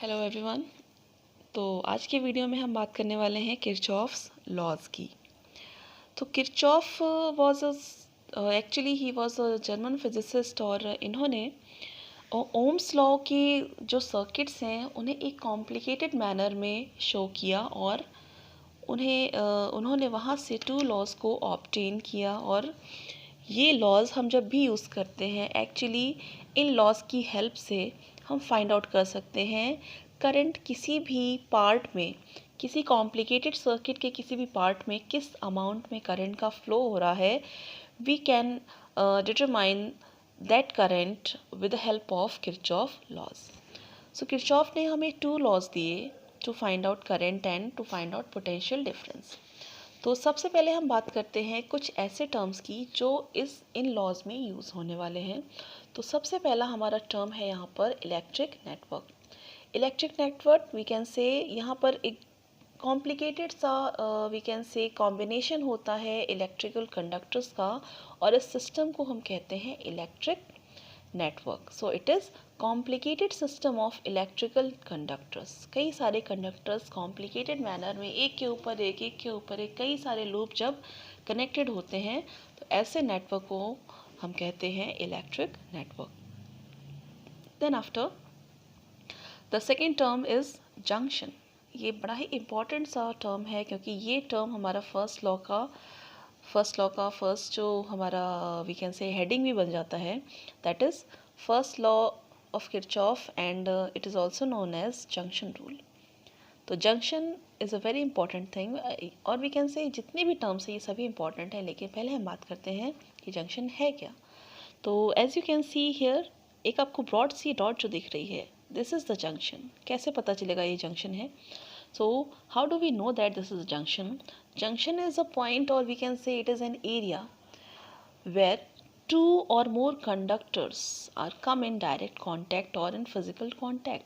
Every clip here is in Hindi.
Hello everyone. तो आज के वीडियो में हम बात करने वाले हैं किरचॉफ्स लॉज की। तो Kirchhoff was actually he was a German physicist और इन्होंने ओम्स लॉ के जो सर्किट्स हैं उन्हें एक कॉम्प्लिकेटेड मैनर में शो किया और उन्होंने वहाँ से टू लॉज को ऑब्टेन किया। और ये लॉज हम जब भी यूज़ करते हैं एक्चुअली इन लॉज की हेल्प से हम फाइंड आउट कर सकते हैं करंट किसी भी पार्ट में, किसी कॉम्प्लिकेटेड सर्किट के किसी भी पार्ट में किस अमाउंट में करंट का फ्लो हो रहा है। We can determine that current with the help of Kirchhoff laws. So Kirchhoff ने हमें टू लॉज दिए to find out current and to find out potential difference. तो सबसे पहले हम बात करते हैं कुछ ऐसे टर्म्स की जो इन लॉज में यूज़ होने वाले हैं। तो सबसे पहला हमारा टर्म है यहाँ पर electric network. Electric network we can say यहाँ पर एक कॉम्प्लिकेटेड सा वी कैन से कॉम्बिनेशन होता है इलेक्ट्रिकल कंडक्टर्स का, और इस सिस्टम को हम कहते हैं electric network. So it is complicated system of electrical conductors. कई सारे कंडक्टर्स कॉम्प्लिकेटेड मैनर में एक के ऊपर एक कई सारे लूप जब कनेक्टेड होते हैं तो ऐसे नेटवर्क को हम कहते हैं electric network. Then after the second term is junction. ये बड़ा ही इम्पॉर्टेंट सा टर्म है क्योंकि ये टर्म हमारा फर्स्ट जो हमारा वी कैन से हेडिंग भी बन जाता है, that is first law of Kirchhoff and it is also known as junction rule. तो junction is a very important thing, और वी कैन से जितने भी टर्म्स हैं ये सभी इंपॉर्टेंट हैं, लेकिन पहले हम बात करते हैं कि जंक्शन है क्या। तो as you can see here, एक आपको ब्रॉड सी डॉट जो दिख रही है, दिस इज़ द जंक्शन। कैसे पता चलेगा ये जंक्शन है? So how do we know that this is a junction? Junction is a point, or we can say it is an area where two or more conductors are come in direct contact or in physical contact.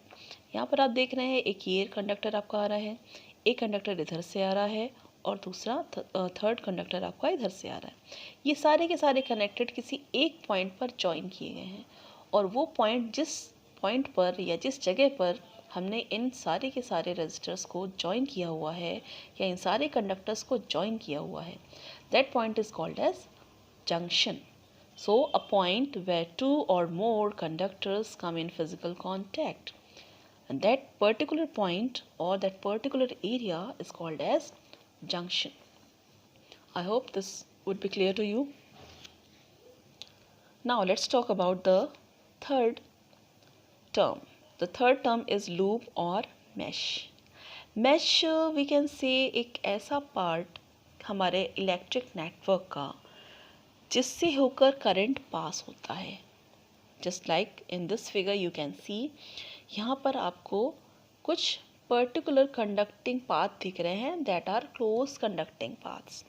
यहाँ पर आप देख रहे हैं एक ये कंडक्टर आपका आ रहा है, एक कंडक्टर इधर से आ रहा है और दूसरा थर्ड कंडक्टर आपका इधर से आ रहा है। ये सारे के सारे कनेक्टेड किसी एक पॉइंट पर जॉइन किए गए हैं, और वो पॉइंट जिस पॉइंट पर या जिस जगह पर हमने इन सारे के सारे रेजिस्टर्स को जॉइन किया हुआ है या इन सारे कंडक्टर्स को जॉइन किया हुआ है, that point is called as junction. So a point where two or more conductors come in physical contact, and that particular point or that particular area is called as junction. I hope this would be clear to you. Now let's talk about the third term. The third term is loop or mesh. mesh we can say एक ऐसा पार्ट हमारे इलेक्ट्रिक नेटवर्क का जिससे होकर करंट पास होता है। Just like in this figure you can सी, यहाँ पर आपको कुछ पर्टिकुलर कंडक्टिंग पाथ दिख रहे हैं that are close conducting paths.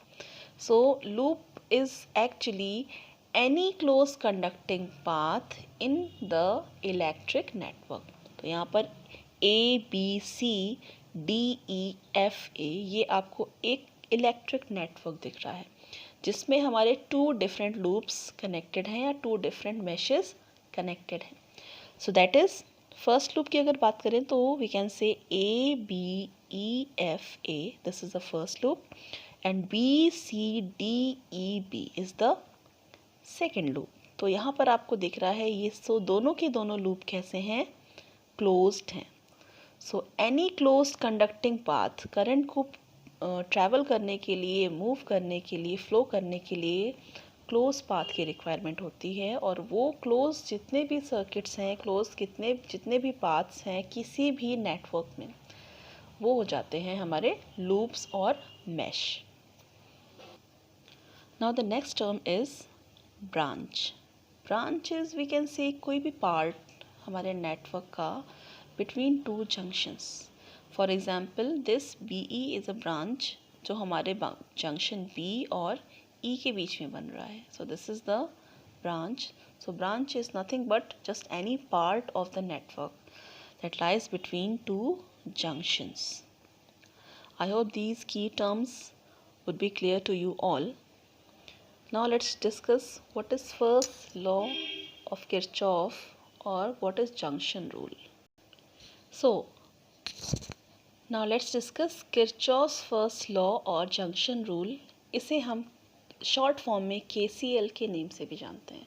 So loop is actually any close conducting path in the electric network. तो यहाँ पर ABCDEFA ये आपको एक इलेक्ट्रिक नेटवर्क दिख रहा है जिसमें हमारे टू डिफरेंट लूप्स कनेक्टेड हैं या टू डिफरेंट मैशेस कनेक्टेड हैं। So that is first loop की अगर बात करें तो we can say ABEFA, this is the first loop, and BCDEB is the second loop. तो यहाँ पर आपको दिख रहा है ये दोनों के दोनों लूप कैसे हैं, क्लोज्ड हैं। So any closed conducting path current को ट्रैवल करने के लिए, मूव करने के लिए, फ्लो करने के लिए क्लोज पाथ की रिक्वायरमेंट होती है, और वो क्लोज जितने भी सर्किट्स हैं, क्लोज जितने भी पाथ्स हैं किसी भी नेटवर्क में, वो हो जाते हैं हमारे लूप्स और mesh. Now the next term is branch. Branch is we can say कोई भी पार्ट हमारे नेटवर्क का between two junctions. For example this BE is a branch जो हमारे जंक्शन B और E के बीच में बन रहा है। So this is the branch. So branch is nothing but just any part of the network that lies between two junctions. I hope these key terms would be clear to you all. Now let's discuss what is first law of Kirchhoff or what is junction rule. So now let's discuss Kirchhoff's first law और जंक्शन रूल। इसे हम शॉर्ट फॉर्म में KCL के नेम से भी जानते हैं।